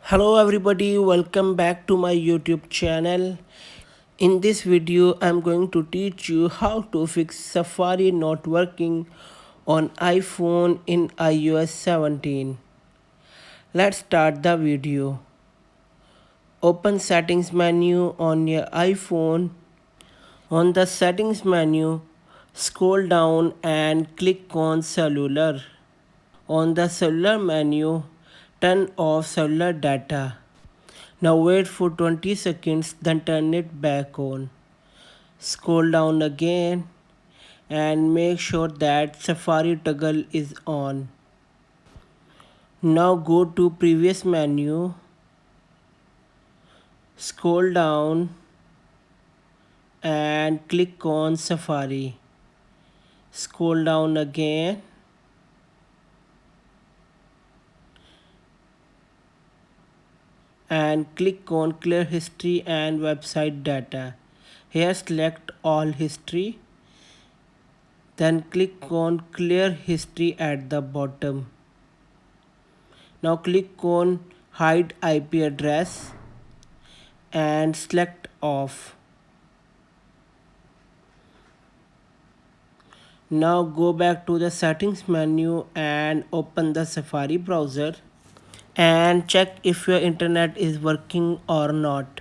Hello everybody, welcome back to my YouTube channel. In this video, I'm going to teach you how to fix Safari not working on iPhone in iOS 17. Let's start the video. Open settings menu on your iPhone. On the settings menu, scroll down and click on cellular. On the cellular menu, turn off cellular data. Now wait for 20 seconds, then turn it back on. Scroll down again and make sure that Safari toggle is on. Now go to previous menu, scroll down and click on Safari. Scroll down again and click on clear history and website data. Here select all history, then click on clear history at the bottom. Now click on hide IP address and select off. Now go back to the settings menu and open the Safari browser and check if your internet is working or not.